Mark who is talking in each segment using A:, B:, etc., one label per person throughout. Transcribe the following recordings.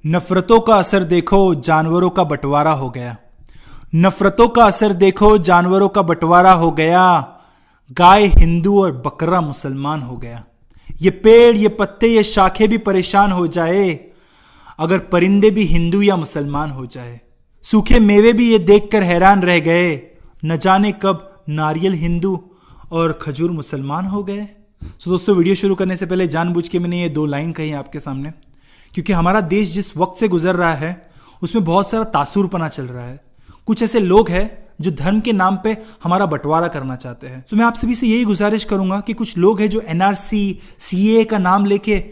A: नफरतों का असर देखो जानवरों का बंटवारा हो गया। नफरतों का असर देखो जानवरों का बंटवारा हो गया। गाय हिंदू और बकरा मुसलमान हो गया। ये पेड़ ये पत्ते ये शाखें भी परेशान हो जाए अगर परिंदे भी हिंदू या मुसलमान हो जाए। सूखे मेवे भी ये देखकर हैरान रह गए, न जाने कब नारियल हिंदू और खजूर मुसलमान हो गए। तो दोस्तों, वीडियो शुरू करने से पहले जानबूझ के मैंने ये दो लाइन कही आपके सामने, क्योंकि हमारा देश जिस वक्त से गुजर रहा है उसमें बहुत सारा तासुरपना चल रहा है। कुछ ऐसे लोग हैं जो धर्म के नाम पे हमारा बंटवारा करना चाहते हैं। तो मैं आप सभी से यही गुजारिश करूंगा कि कुछ लोग हैं जो एनआरसी सीए का नाम लेके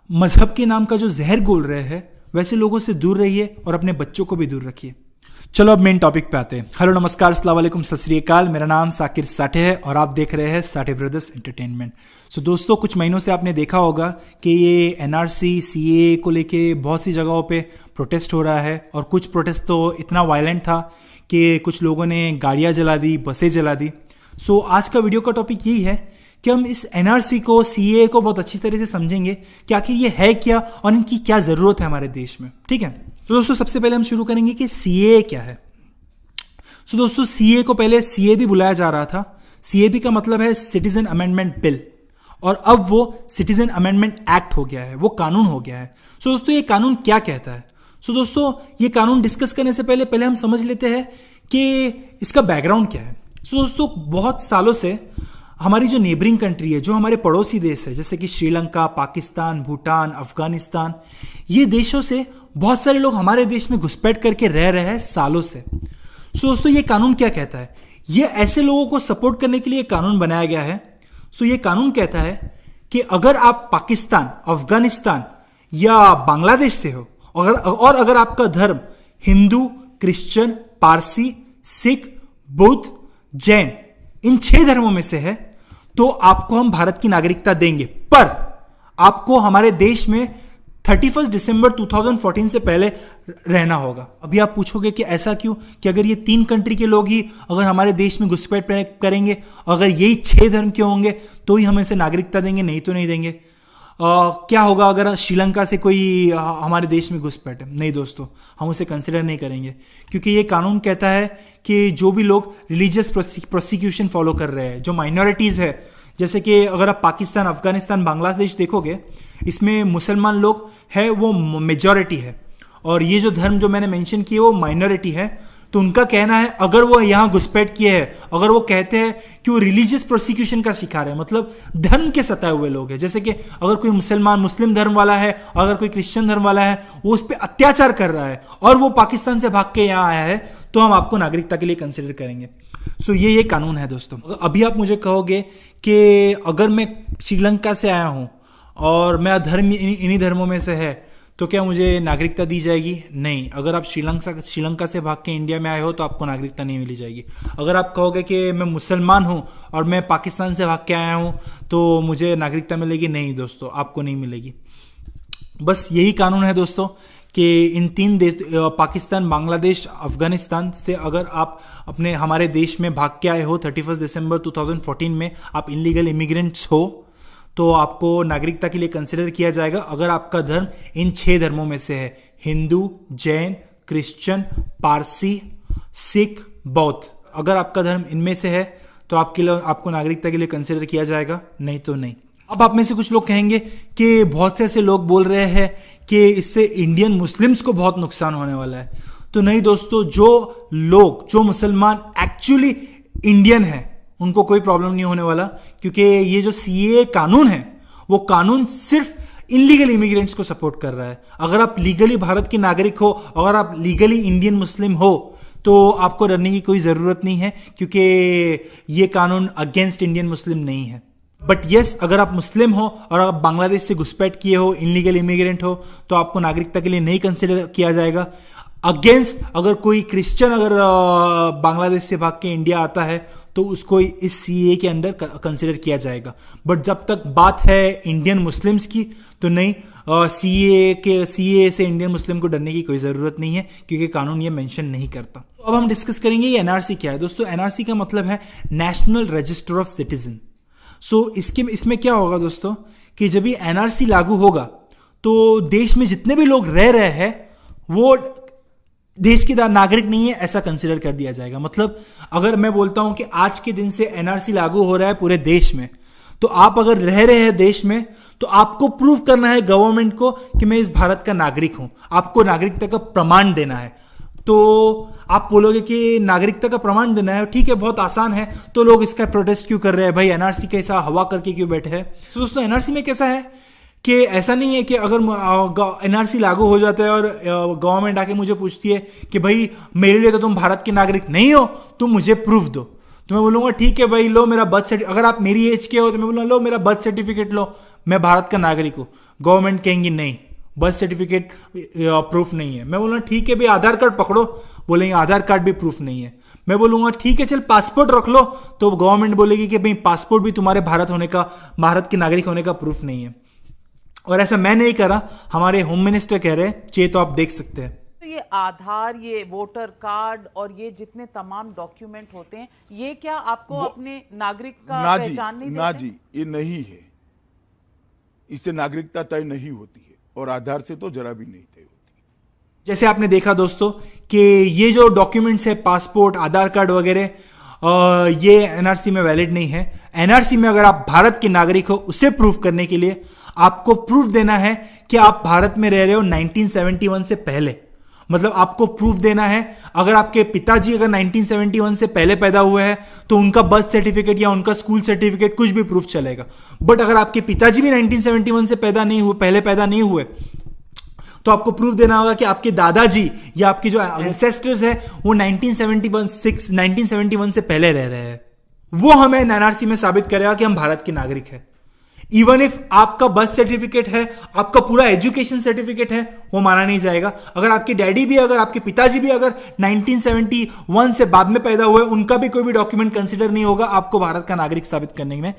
A: मजहब के नाम का जो जहर घोल रहे हैं, वैसे लोगों से दूर रहिए और अपने बच्चों को भी दूर रखिए। चलो अब मेन टॉपिक पे आते हैं। हेलो नमस्कार अस्सलाम वालेकुम सत श्री अकाल। मेरा नाम साकिर साठे है और आप देख रहे हैं साठे ब्रदर्स एंटरटेनमेंट। सो दोस्तों, कुछ महीनों से आपने देखा होगा कि ये एनआरसी सीए को लेके बहुत सी जगहों पे प्रोटेस्ट हो रहा है, और कुछ प्रोटेस्ट तो इतना वायलेंट था कि कुछ लोगों ने गाड़ियाँ जला दी, बसें जला दी। सो आज का वीडियो का टॉपिक यही है कि हम इस एनआरसी को सीए को बहुत अच्छी तरह से समझेंगे कि आखिर ये है क्या और इनकी क्या ज़रूरत है हमारे देश में। ठीक है, तो दोस्तों सबसे पहले हम शुरू करेंगे कि सीए क्या है। सो दोस्तों, सीए को पहले सीए भी बुलाया जा रहा था। सीएबी का मतलब है सिटीजन अमेंडमेंट बिल, और अब वो सिटीजन अमेंडमेंट एक्ट हो गया है, वो कानून हो गया है। सो दोस्तों, ये कानून क्या कहता है? सो दोस्तों, ये कानून डिस्कस करने से पहले हम समझ लेते हैं कि इसका बैकग्राउंड क्या है। सो दोस्तों, बहुत सालों से हमारी जो नेबरिंग कंट्री है, जो हमारे पड़ोसी देश है, जैसे कि श्रीलंका, पाकिस्तान, भूटान, अफगानिस्तान, ये देशों से बहुत सारे लोग हमारे देश में घुसपैठ करके रह रहे हैं सालों से। सो दोस्तों, ये कानून क्या कहता है? ये ऐसे लोगों को सपोर्ट करने के लिए कानून बनाया गया है। सो ये कानून कहता है कि अगर आप पाकिस्तान, अफगानिस्तान या बांग्लादेश से हो, और अगर आपका धर्म हिंदू, क्रिश्चियन, पारसी, सिख, बुद्ध, जैन, इन 6 धर्मों में से है, तो आपको हम भारत की नागरिकता देंगे, पर आपको हमारे देश में 31 दिसंबर 2014 से पहले रहना होगा। अभी आप पूछोगे कि ऐसा क्यों, कि अगर ये 3 कंट्री के लोग ही अगर हमारे देश में घुसपैठ करेंगे, अगर यही 6 धर्म के होंगे तो ही हम इसे नागरिकता देंगे, नहीं तो नहीं देंगे। क्या होगा अगर श्रीलंका से कोई हमारे देश में घुसपैठे? नहीं दोस्तों, हम उसे कंसिडर नहीं करेंगे, क्योंकि ये कानून कहता है कि जो भी लोग रिलीजियस प्रोसिक्यूशन फॉलो कर रहे हैं, जो माइनॉरिटीज़ है, जैसे कि अगर आप पाकिस्तान, अफगानिस्तान, बांग्लादेश देखोगे, इसमें मुसलमान लोग है वो मेजॉरिटी है, और ये जो धर्म जो मैंने मेंशन किए वो माइनॉरिटी है। तो उनका कहना है अगर वो यहाँ घुसपैठ किए हैं, अगर वो कहते हैं कि वो रिलीजियस प्रोसिक्यूशन का शिकार है, मतलब धर्म के सताए हुए लोग हैं, जैसे कि अगर कोई मुस्लिम धर्म वाला है, अगर कोई क्रिश्चियन धर्म वाला है, वो उस पर अत्याचार कर रहा है और वो पाकिस्तान से भाग के यहाँ आया है, तो हम आपको नागरिकता के लिए कंसिडर करेंगे। सो ये कानून है दोस्तों। अभी आप मुझे कहोगे कि अगर मैं श्रीलंका से आया हूँ और मेरा धर्म इन्हीं धर्मों में से है, तो क्या मुझे नागरिकता दी जाएगी? नहीं। अगर आप श्रीलंका से भाग के इंडिया में आए हो तो आपको नागरिकता नहीं मिली जाएगी। अगर आप कहोगे कि मैं मुसलमान हूँ और मैं पाकिस्तान से भाग के आया हूँ तो मुझे नागरिकता मिलेगी? नहीं दोस्तों, आपको नहीं मिलेगी। बस यही कानून है दोस्तों कि इन 3 देश, पाकिस्तान, बांग्लादेश, अफगानिस्तान से अगर आप हमारे देश में भाग के आए हो 31 दिसंबर 2014 में, आप इलीगल इमिग्रेंट्स हो, तो आपको नागरिकता के लिए कंसिडर किया जाएगा अगर आपका धर्म इन 6 धर्मों में से है, हिंदू, जैन, क्रिश्चियन, पारसी, सिख, बौद्ध। अगर आपका धर्म इनमें से है तो आपको नागरिकता के लिए कंसिडर किया जाएगा, नहीं तो नहीं। अब आप में से कुछ लोग कहेंगे कि बहुत से ऐसे लोग बोल रहे हैं कि इससे इंडियन मुस्लिम्स को बहुत नुकसान होने वाला है। तो नहीं दोस्तों, जो मुसलमान एक्चुअली इंडियन है उनको कोई प्रॉब्लम नहीं होने वाला, क्योंकि ये जो सीए कानून है वो कानून सिर्फ इलीगल इमिग्रेंट्स को सपोर्ट कर रहा है। अगर आप लीगली भारत के नागरिक हो, अगर आप लीगली इंडियन मुस्लिम हो, तो आपको डरने की कोई ज़रूरत नहीं है, क्योंकि ये कानून अगेंस्ट इंडियन मुस्लिम नहीं है। बट यस, अगर आप मुस्लिम हो और आप बांग्लादेश से घुसपैठ किए हो, इलीगल इमिग्रेंट हो, तो आपको नागरिकता के लिए नहीं कंसिडर किया जाएगा। अगेंस्ट अगर कोई क्रिश्चियन अगर बांग्लादेश से भाग के इंडिया आता है तो उसको इस सीए के अंदर कंसिडर किया जाएगा। बट जब तक बात है इंडियन मुस्लिम्स की, तो नहीं, सीए से इंडियन मुस्लिम को डरने की कोई ज़रूरत नहीं है, क्योंकि कानून ये मेंशन नहीं करता। तो अब हम डिस्कस करेंगे ये एनआरसी क्या है। दोस्तों, एनआरसी का मतलब है नेशनल रजिस्टर ऑफ सिटीजन। सो इसमें क्या होगा दोस्तों कि जब ये एनआरसी लागू होगा तो देश में जितने भी लोग रह रहे हैं वो देश के नागरिक नहीं है, ऐसा कंसिडर कर दिया जाएगा। मतलब अगर मैं बोलता हूं कि आज के दिन से एनआरसी लागू हो रहा है पूरे देश में, तो आप अगर रह रहे हैं देश में तो आपको प्रूव करना है गवर्नमेंट को कि मैं इस भारत का नागरिक हूं, आपको नागरिकता का प्रमाण देना है। तो आप बोलोगे कि नागरिकता का प्रमाण देना है, ठीक है, बहुत आसान है, तो लोग इसका प्रोटेस्ट क्यों कर रहे हैं भाई, एनआरसी कैसा हवा करके क्यों बैठे हैं। तो दोस्तों एनआरसी में कैसा है कि ऐसा नहीं है कि अगर एनआरसी लागू हो जाता है और गवर्नमेंट आके मुझे पूछती है कि भाई मेरे लिए तो तुम भारत के नागरिक नहीं हो, तुम मुझे प्रूफ दो, तो मैं बोलूंगा ठीक है भाई लो मेरा बर्थ सर्टिफिकेट, अगर आप मेरी एज के हो तो मैं बोलूँगा लो मेरा बर्थ सर्टिफिकेट लो, मैं भारत का नागरिक हूँ। गवर्नमेंट कहेंगी नहीं, बर्थ सर्टिफिकेट प्रूफ नहीं है। मैं बोलूँगा ठीक है भाई आधार कार्ड पकड़ो, बोलेंगे आधार कार्ड भी प्रूफ नहीं है। मैं बोलूँगा ठीक है चल पासपोर्ट रख लो, तो गवर्नमेंट बोलेगी कि भाई पासपोर्ट भी तुम्हारे भारत के नागरिक होने का प्रूफ नहीं है। और ऐसा मैं नहीं करा, हमारे होम मिनिस्टर कह रहे हैं, चाहिए तो आप देख सकते हैं।
B: तो ये आधार, ये वोटर कार्ड और ये जितने तमाम डॉक्यूमेंट होते हैं, ये क्या आपको अपने नागरिक का पहचान नहीं देते?
C: ना जी, ये नहीं है, इससे नागरिकता तय नहीं होती है और आधार से तो जरा भी नहीं तय होती।
A: जैसे आपने देखा दोस्तों कि ये जो डॉक्यूमेंट्स है पासपोर्ट, आधार कार्ड वगैरह, ये एनआरसी में वैलिड नहीं है। एनआरसी में अगर आप भारत के नागरिक हो, उसे प्रूफ करने के लिए आपको प्रूफ देना है कि आप भारत में रह रहे हो 1971 से पहले। मतलब आपको प्रूफ देना है, अगर आपके पिताजी अगर 1971 से पहले पैदा हुए हैं तो उनका बर्थ सर्टिफिकेट या उनका स्कूल सर्टिफिकेट कुछ भी प्रूफ चलेगा। बट अगर आपके पिताजी भी 1971 से पहले पैदा नहीं हुए तो आपको प्रूफ देना होगा कि आपके दादाजी या आपके जो एंसेस्टर्स है वो 1971 से पहले रह रहे हैं। वो हमें एनआरसी में साबित करेगा कि हम भारत के नागरिक हैं। इवन इफ आपका बर्थ सर्टिफिकेट है, आपका पूरा एजुकेशन सर्टिफिकेट है, वो माना नहीं जाएगा। अगर आपके डैडी भी, अगर आपके पिताजी भी अगर 1971 से बाद में पैदा हुए, उनका भी कोई भी डॉक्यूमेंट कंसिडर नहीं होगा आपको भारत का नागरिक साबित करने में।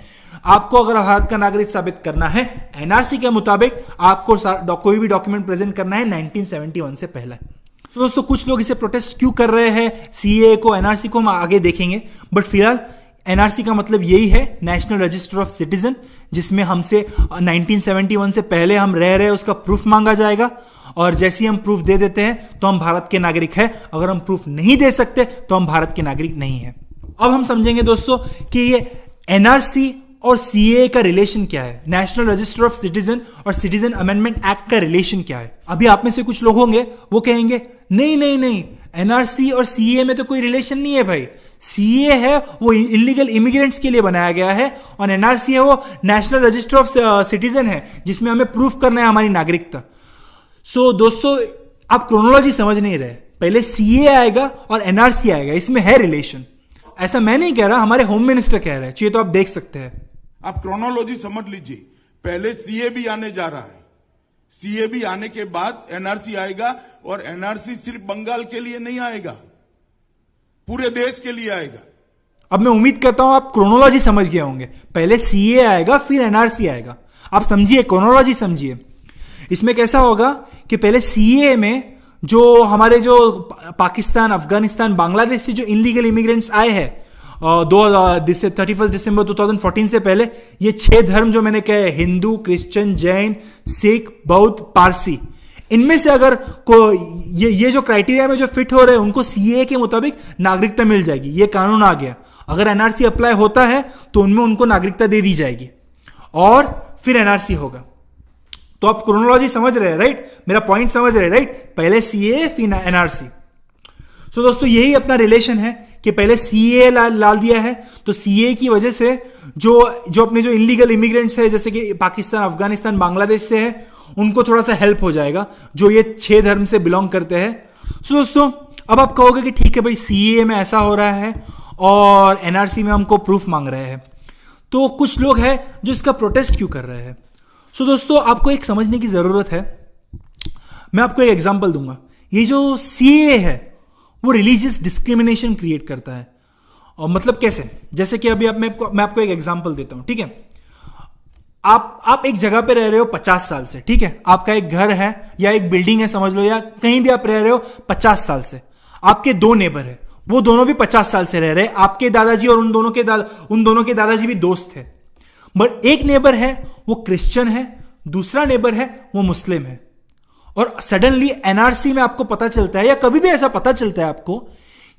A: आपको अगर भारत का नागरिक साबित करना है एनआरसी के मुताबिक, आपको कोई भी डॉक्यूमेंट प्रेजेंट करना है 1971 से पहले। तो दोस्तों कुछ लोग इसे प्रोटेस्ट क्यों कर रहे हैं, सीए को, एनआरसी को हम आगे देखेंगे। बट फिलहाल एनआरसी का मतलब यही है, नेशनल रजिस्टर ऑफ सिटीजन, जिसमें हमसे 1971 से पहले हम रह रहे हैं उसका प्रूफ मांगा जाएगा। और जैसे ही हम प्रूफ दे देते हैं तो हम भारत के नागरिक हैं। अगर हम प्रूफ नहीं दे सकते तो हम भारत के नागरिक नहीं हैं। अब हम समझेंगे दोस्तों कि ये एनआरसी और सीए का रिलेशन क्या है, नेशनल रजिस्टर ऑफ सिटीजन और सिटीजन अमेंडमेंट एक्ट का रिलेशन क्या है। अभी आप में से कुछ लोग होंगे वो कहेंगे नहीं नहीं नहीं, एनआरसी और सीए में तो कोई रिलेशन नहीं है भाई। सीए है वो इलीगल इमिग्रेंट्स के लिए बनाया गया है और एनआरसी है वो नेशनल रजिस्टर ऑफ सिटीजन है, जिसमें हमें प्रूफ करना है हमारी नागरिकता। सो दोस्तों आप क्रोनोलॉजी समझ नहीं रहे, पहले सीए आएगा और एनआरसी आएगा, इसमें है रिलेशन। ऐसा मैं नहीं कह रहा, हमारे होम मिनिस्टर कह रहे हैं, चाहिए तो आप देख सकते हैं।
C: आप क्रोनोलॉजी समझ लीजिए, पहले सीए भी आने जा रहा है, सीए भी आने के बाद एनआरसी आएगा और एनआरसी सिर्फ बंगाल के लिए नहीं आएगा, पूरे देश के लिए आएगा।
A: अब मैं उम्मीद करता हूं आप क्रोनोलॉजी समझ गए होंगे, पहले सीए आएगा फिर एनआरसी आएगा। आप समझिए, क्रोनोलॉजी समझिए। इसमें कैसा होगा कि पहले सीए में जो हमारे जो पाकिस्तान, अफगानिस्तान, बांग्लादेश से जो इलीगल इमिग्रेंट्स आए हैं 31 दिसंबर 2014 से पहले, ये 6 धर्म जो मैंने कहे, हिंदू, क्रिश्चियन, जैन, सिख, बौद्ध, पारसी, इनमें से अगर ये जो क्राइटेरिया में जो फिट हो रहे हैं उनको सीए के मुताबिक नागरिकता मिल जाएगी। ये कानून आ गया, अगर एनआरसी अप्लाई होता है तो उनमें उनको नागरिकता दे दी जाएगी और फिर एनआरसी होगा। तो आप क्रोनोलॉजी समझ रहे हैं, राइट? मेरा पॉइंट समझ रहे हैं, राइट? पहले सीए फिर एनआरसी। सो दोस्तों यही अपना रिलेशन है कि पहले सीए लाल दिया है, तो सीए की वजह से जो अपने जो इलीगल इमिग्रेंट्स है, जैसे कि पाकिस्तान, अफगानिस्तान, बांग्लादेश से है, उनको थोड़ा सा हेल्प हो जाएगा, जो ये 6 धर्म से बिलोंग करते हैं। सो दोस्तों अब आप कहोगे कि ठीक है भाई, सीए में ऐसा हो रहा है और एनआरसी में हमको प्रूफ मांग रहे हैं, तो कुछ लोग हैं जो इसका प्रोटेस्ट क्यों कर रहे हैं। सो दोस्तों आपको एक समझने की जरूरत है, मैं आपको एक एग्जांपल दूंगा। ये जो सीए है वो रिलीजियस डिस्क्रिमिनेशन क्रिएट करता है। और मतलब कैसे, जैसे कि अभी मैं आपको एक एग्जांपल देता हूं, ठीक है? आप एक जगह पे रह रहे हो 50 साल से, ठीक है? आपका एक घर है या एक बिल्डिंग है समझ लो, या कहीं भी आप रह रहे हो 50 साल से। आपके 2 नेबर है, वो दोनों भी 50 साल से रह रहे हैं। आपके दादाजी और उन दोनों के दादाजी भी दोस्त थे। बट एक नेबर है वो क्रिश्चियन है, दूसरा नेबर है वो मुस्लिम है, और सडनली एनआरसी में आपको पता चलता है, या कभी भी ऐसा पता चलता है आपको,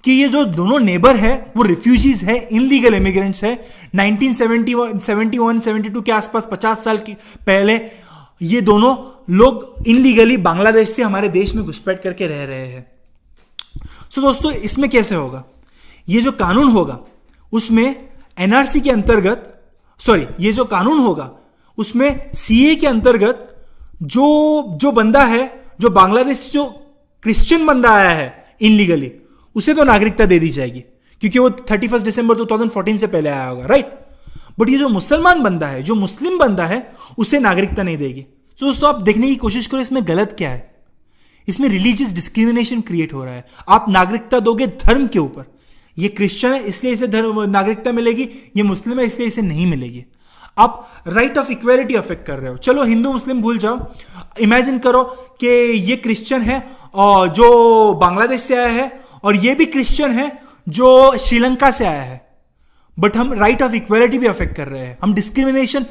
A: कि ये जो दोनों नेबर है वो रिफ्यूजीज है, इनलीगल इमिग्रेंट्स है। 1971-72 के आसपास, 50 साल की पहले ये दोनों लोग इनलीगली बांग्लादेश से हमारे देश में घुसपैठ करके रह रहे हैं। सो दोस्तों, इसमें कैसे होगा? ये जो कानून होगा उसमें एनआरसी के अंतर्गत, ये जो कानून होगा उसमें सीए के अंतर्गत जो बंदा है, जो बांग्लादेश से जो क्रिश्चियन बंदा आया है इनलीगली, उसे तो नागरिकता दे दी जाएगी क्योंकि वो 31 दिसंबर 2014 से पहले आया होगा, राइट। बट ये जो मुसलमान बंदा है, जो मुस्लिम बंदा है, उसे नागरिकता नहीं देगी। तो दोस्तों, आप देखने की कोशिश करो इसमें गलत क्या है। इसमें रिलीजियस डिस्क्रिमिनेशन क्रिएट हो रहा है। आप नागरिकता दोगे धर्म के ऊपर। ये क्रिश्चियन है इसलिए इसे नागरिकता मिलेगी, ये मुस्लिम है इसलिए इसे नहीं मिलेगी। आप राइट ऑफ इक्वालिटी अफेक्ट कर रहे हो। चलो हिंदू मुस्लिम भूल जाओ, इमेजिन करो कि ये क्रिश्चियन है और जो बांग्लादेश से आया है, और ये भी क्रिश्चियन है जो श्रीलंका से आया है, बट हम राइट ऑफ इक्वालिटी भी अफेक्ट कर रहे हैं। हम डिस्क्रिमिनेशन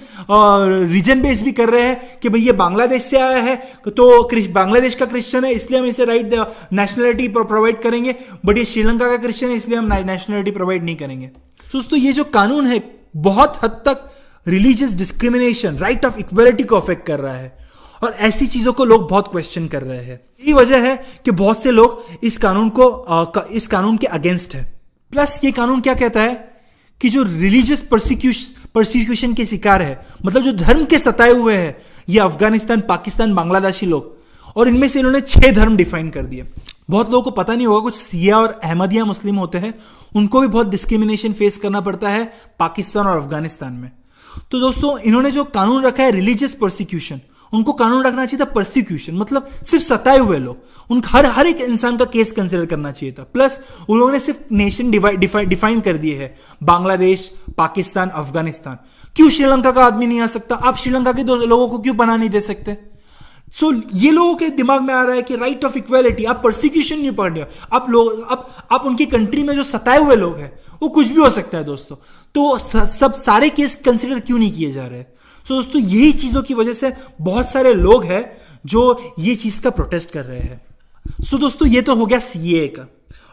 A: रीजन बेस भी कर रहे हैं कि भाई ये बांग्लादेश से आया है तो बांग्लादेश का क्रिश्चियन है इसलिए हम इसे राइट नेशनलिटी प्रोवाइड करेंगे, बट ये श्रीलंका का क्रिश्चियन है इसलिए हम नेशनलिटी प्रोवाइड नहीं करेंगे। दोस्तों, ये जो कानून है बहुत हद तक religious discrimination, right of equality को अफेक्ट कर रहा है, और ऐसी चीजों को लोग बहुत क्वेश्चन कर रहे हैं। यही वजह है कि बहुत से लोग इस कानून के अगेंस्ट है। प्लस ये कानून क्या कहता है कि जो रिलीजियस परसिक्यूशन के शिकार है, मतलब जो धर्म के सताए हुए हैं, ये अफगानिस्तान, पाकिस्तान, बांग्लादेशी लोग, और इनमें से इन्होंने 6 धर्म डिफाइन कर दिए। बहुत लोगों को पता नहीं होगा, कुछ सिया और अहमदिया मुस्लिम होते हैं, उनको भी बहुत डिस्क्रिमिनेशन फेस करना पड़ता है पाकिस्तान और अफगानिस्तान में। तो दोस्तों, इन्होंने जो कानून रखा है रिलीजियस परसिक्यूशन, उनको कानून रखना चाहिए था परसिक्यूशन, मतलब सिर्फ सताए हुए लोग, उनका हर एक इंसान का केस कंसिडर करना चाहिए था। प्लस उन लोगों ने सिर्फ नेशन डिफाइन कर दिए है, बांग्लादेश, पाकिस्तान, अफगानिस्तान। क्यों श्रीलंका का आदमी नहीं आ सकता? आप श्रीलंका के लोगों को क्यों बना नहीं दे सकते? सो ये लोगों के दिमाग में आ रहा है कि राइट ऑफ इक्वालिटी, आप परसिक्यूशन नहीं पढ़ रहे हो। आप उनकी कंट्री में जो सताए हुए लोग हैं वो कुछ भी हो सकता है दोस्तों, तो सब सारे केस कंसिडर क्यों नहीं किए जा रहे? तो दोस्तों, यही चीजों की वजह से बहुत सारे लोग हैं जो ये चीज का प्रोटेस्ट कर रहे हैं। सो दोस्तों, ये तो हो गया सीए का।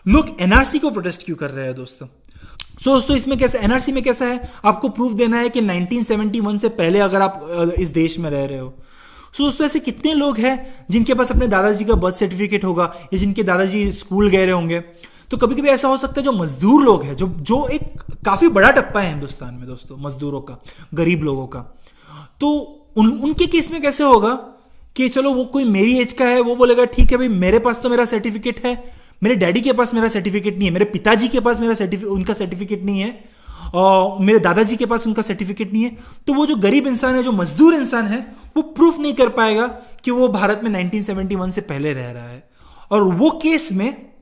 A: लोग एनआरसी को प्रोटेस्ट क्यों कर रहे हैं दोस्तों? दोस्तों, इसमें कैसा, एनआरसी में कैसा है, आपको प्रूफ देना है कि 1971 से पहले अगर आप इस देश में रह रहे हो। दोस्तों, ऐसे कितने लोग हैं जिनके पास अपने दादाजी का बर्थ सर्टिफिकेट होगा, या जिनके दादाजी स्कूल गए रहे होंगे। तो कभी कभी ऐसा हो सकता है जो मजदूर लोग हैं, जो एक काफी बड़ा टप्पा है हिंदुस्तान में दोस्तों, मजदूरों का, गरीब लोगों का, तो उनके केस में कैसे होगा कि चलो वो कोई मेरी एज का है, वो बोलेगा ठीक है भाई, मेरे पास तो मेरा सर्टिफिकेट है, मेरे डैडी के पास मेरा सर्टिफिकेट नहीं है, मेरे पिताजी के पास उनका सर्टिफिकेट नहीं है, और मेरे दादाजी के पास उनका सर्टिफिकेट नहीं है। तो वो जो गरीब इंसान है, जो मजदूर इंसान है, वो प्रूफ नहीं कर पाएगा कि वो भारत में 1971 से पहले रह रहा है, और वो केस में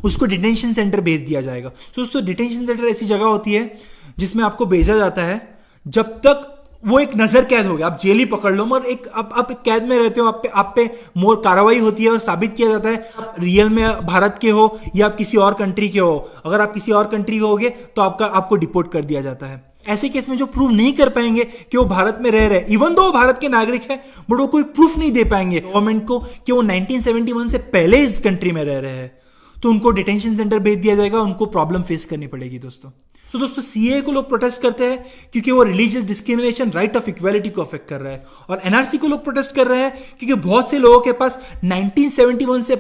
A: उसको डिटेंशन सेंटर भेज दिया जाएगा। तो दोस्तों, डिटेंशन सेंटर ऐसी जगह होती है जिसमें आपको भेजा जाता है जब तक वो एक नजर कैद हो गया, आप जेल ही पकड़ लो, मगर आप एक कैद में रहते हो, आप पे मोर कार्रवाई होती है और साबित किया जाता है आप रियल में भारत के हो या आप किसी और कंट्री के हो। अगर आप किसी और कंट्री के होगे तो आपको डिपोर्ट कर दिया जाता है। ऐसे केस में जो प्रूफ नहीं कर पाएंगे कि वो भारत में रह रहे, इवन दो भारत के नागरिक है, बट वो कोई प्रूफ नहीं दे पाएंगे गवर्नमेंट को कि वो 1971 से पहले इस कंट्री में रह रहे हैं, तो उनको डिटेंशन सेंटर भेज दिया जाएगा, उनको प्रॉब्लम फेस करनी पड़ेगी दोस्तों। तो दोस्तों, सीए को लोग प्रोटेस्ट करते हैं क्योंकि वो religious discrimination, right of equality को अफेक्ट कर रहा है, और एनआरसी को लोग प्रोटेस्ट कर रहे हैं क्योंकि बहुत से लोगों के पास 1971 से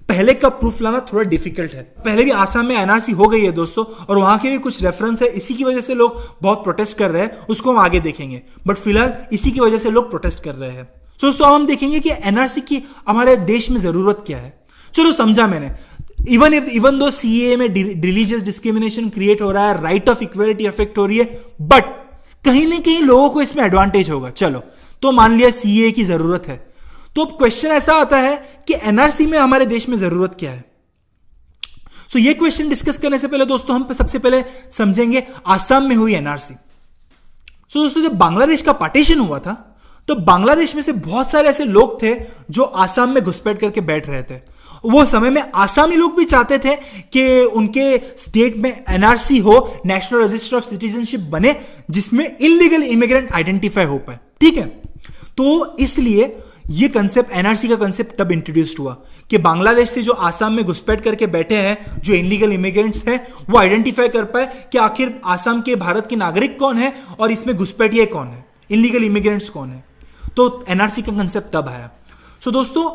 A: पहले का प्रूफ लाना थोड़ा डिफिकल्ट है। पहले भी आसाम में एनआरसी हो गई है दोस्तों, और वहां के भी कुछ रेफरेंस है, इसी की वजह से लोग बहुत प्रोटेस्ट कर रहे हैं, उसको हम आगे देखेंगे, बट फिलहाल इसी की वजह से लोग प्रोटेस्ट कर रहे हैं। दोस्तों, हम देखेंगे कि एनआरसी की हमारे देश में जरूरत क्या है। चलो, समझा मैंने, इवन दो सीए में रिलीजियस डिस्क्रिमिनेशन क्रिएट हो रहा है, राइट ऑफ इक्वालिटी अफेक्ट हो रही है, बट कहीं ना कहीं लोगों को इसमें एडवांटेज होगा। चलो, तो मान लिया सीए की जरूरत है, तो क्वेश्चन ऐसा आता है कि एनआरसी में हमारे देश में जरूरत क्या है। सो ये क्वेश्चन डिस्कस करने से पहले दोस्तों, हम सबसे पहले समझेंगे आसाम में हुई एनआरसी। सो दोस्तों, जब बांग्लादेश का पार्टीशन हुआ था, तो बांग्लादेश में से बहुत सारे ऐसे लोग थे जो आसाम में घुसपैठ करके बैठ रहे थे। वो समय में आसामी लोग भी चाहते थे कि उनके स्टेट में एनआरसी हो, नेशनल रजिस्टर ऑफ सिटीजनशिप बने, जिसमें इलीगल इमिग्रेंट आइडेंटिफाई हो पाए। ठीक है, तो इसलिए ये कंसेप्ट, एनआरसी का कंसेप्ट तब इंट्रोड्यूस्ड हुआ कि बांग्लादेश से जो आसाम में घुसपैठ करके बैठे हैं जो इनलीगल इमिग्रेंट्स हैं, वो आइडेंटिफाई कर पाए कि आखिर आसाम के भारत के नागरिक कौन है और इसमें घुसपैठिए कौन है, इनलीगल इमिग्रेंट्स कौन है। तो एनआरसी का कंसेप्ट तब आया। सो दोस्तों,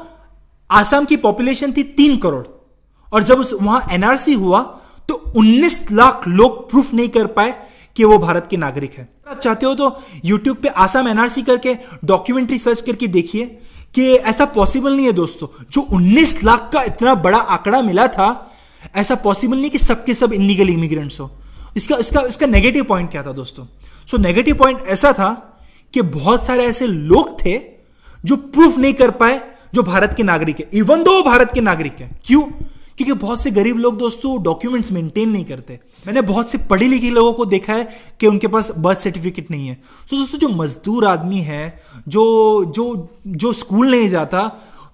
A: आसाम की पॉपुलेशन थी 3 करोड़ और जब वहां एनआरसी हुआ तो 19 लाख लोग प्रूफ नहीं कर पाए कि वो भारत के नागरिक है। आप चाहते हो तो YouTube पे आसाम एनआरसी करके डॉक्यूमेंट्री सर्च करके देखिए कि ऐसा पॉसिबल नहीं है दोस्तों। जो 19 लाख का इतना बड़ा आंकड़ा मिला था, ऐसा पॉसिबल नहीं कि सबके सब इनलीगल इमिग्रेंट्स हो। इसका नेगेटिव पॉइंट क्या था दोस्तों? सो नेगेटिव पॉइंट ऐसा था कि बहुत सारे ऐसे लोग थे जो प्रूफ नहीं कर पाए जो भारत के नागरिक है, इवन दो भारत के नागरिक है। क्यों? क्योंकि बहुत से गरीब लोग दोस्तों डॉक्यूमेंट्स मेंटेन नहीं करते। मैंने बहुत से पढ़े लिखे लोगों को देखा है कि उनके पास बर्थ सर्टिफिकेट नहीं है। तो दोस्तों, जो मजदूर आदमी है, जो स्कूल नहीं जाता,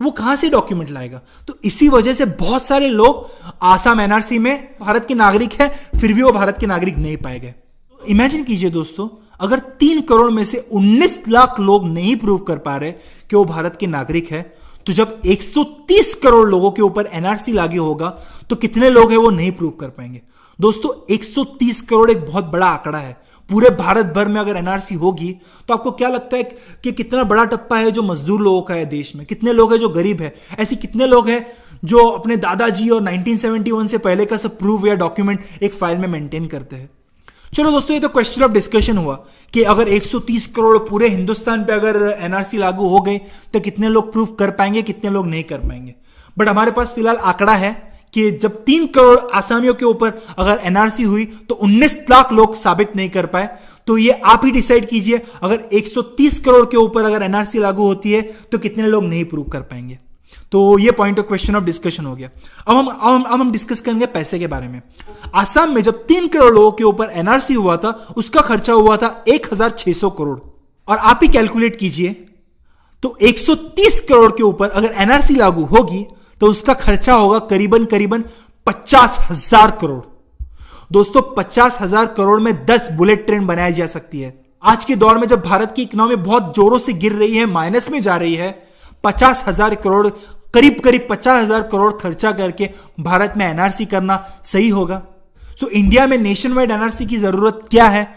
A: वो कहां से डॉक्यूमेंट लाएगा? तो इसी वजह से बहुत सारे लोग आसाम एनआरसी में भारत के नागरिक है, फिर भी वो भारत के नागरिक नहीं पाए गए। इमेजिन कीजिए दोस्तों, अगर 3 करोड़ में से 19 लाख लोग नहीं प्रूव कर पा रहे कि वो भारत के नागरिक है, तो जब 130 करोड़ लोगों के ऊपर एनआरसी लागू होगा तो कितने लोग हैं वो नहीं प्रूव कर पाएंगे? दोस्तों, 130 करोड़ एक बहुत बड़ा आंकड़ा है। पूरे भारत भर में अगर एनआरसी होगी तो आपको क्या लगता है कि कितना बड़ा टप्पा है जो मजदूर लोगों का है देश में? कितने लोग हैं जो गरीब है? ऐसे कितने लोग हैं जो अपने दादाजी और 1971 से पहले का सब प्रूफ या डॉक्यूमेंट एक फाइल में मेंटेन करते हैं? चलो दोस्तों, ये तो क्वेश्चन ऑफ डिस्कशन हुआ कि अगर 130 करोड़ पूरे हिंदुस्तान पे अगर एनआरसी लागू हो गई तो कितने लोग प्रूफ कर पाएंगे, कितने लोग नहीं कर पाएंगे। बट हमारे पास फिलहाल आंकड़ा है कि जब 3 करोड़ आसामियों के ऊपर अगर एनआरसी हुई तो 19 लाख लोग साबित नहीं कर पाए। तो ये आप ही डिसाइड कीजिए, अगर 130 करोड़ के ऊपर अगर एनआरसी लागू होती है तो कितने लोग नहीं प्रूव कर पाएंगे। तो ये point of question of discussion हो गया। अब हम डिस्कस करेंगे पैसे के बारे में। आसाम में जब 3 करोड़ लोगों के ऊपर एनआरसी हुआ था, उसका खर्चा हुआ था 1600 करोड़। और आप ही कैलकुलेट कीजिए, तो 130 करोड़ के ऊपर अगर एनआरसी लागू होगी तो उसका खर्चा होगा करीबन 50,000 करोड़। दोस्तों, 50,000 करोड़ में 10 बुलेट ट्रेन बनाई जा सकती है। आज के दौर में जब भारत की इकोनॉमी बहुत जोरों से गिर रही है, माइनस में जा रही है, 50,000 करोड़, करीब 50,000 करोड़ खर्चा करके भारत में एनआरसी करना सही होगा? सो इंडिया में नेशन वाइड एनआरसी की जरूरत क्या है?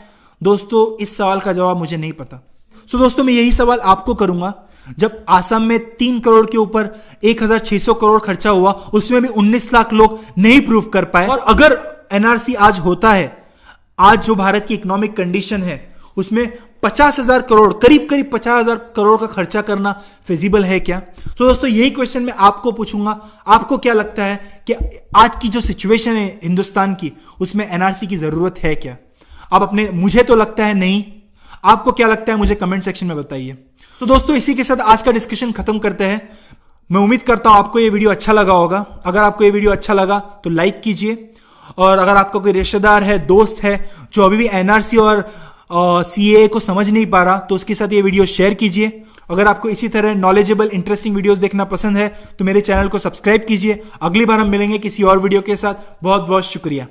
A: दोस्तों, इस सवाल का जवाब मुझे नहीं पता। सो दोस्तों, मैं यही सवाल आपको करूंगा। जब आसाम में 3 करोड़ के ऊपर 1600 करोड़ खर्चा हुआ, उसमें भी 19 लाख लोग नहीं प्रूव कर पाए, और अगर एनआरसी आज होता है, आज जो भारत की इकोनॉमिक कंडीशन है उसमें 50,000 करोड़, करीब 50,000 करोड़ का खर्चा करना फिजिबल है क्या? तो दोस्तों, यही क्वेश्चन मैं आपको पूछूंगा। आपको क्या लगता है कि आज की जो सिचुएशन है हिंदुस्तान की, उसमें एनआरसी की जरूरत है क्या? मुझे तो लगता है नहीं। आपको क्या लगता है? मुझे कमेंट सेक्शन में बताइए। तो दोस्तों, इसी के साथ आज का डिस्कशन खत्म करते हैं। मैं उम्मीद करता हूं आपको ये वीडियो अच्छा लगा होगा। अगर आपको ये वीडियो अच्छा लगा तो लाइक कीजिए, और अगर आपका कोई रिश्तेदार है, दोस्त है जो अभी भी एनआरसी और सीए को समझ नहीं पा रहा, तो उसके साथ ये वीडियो शेयर कीजिए। अगर आपको इसी तरह नॉलेजेबल इंटरेस्टिंग वीडियोस देखना पसंद है तो मेरे चैनल को सब्सक्राइब कीजिए। अगली बार हम मिलेंगे किसी और वीडियो के साथ। बहुत बहुत शुक्रिया।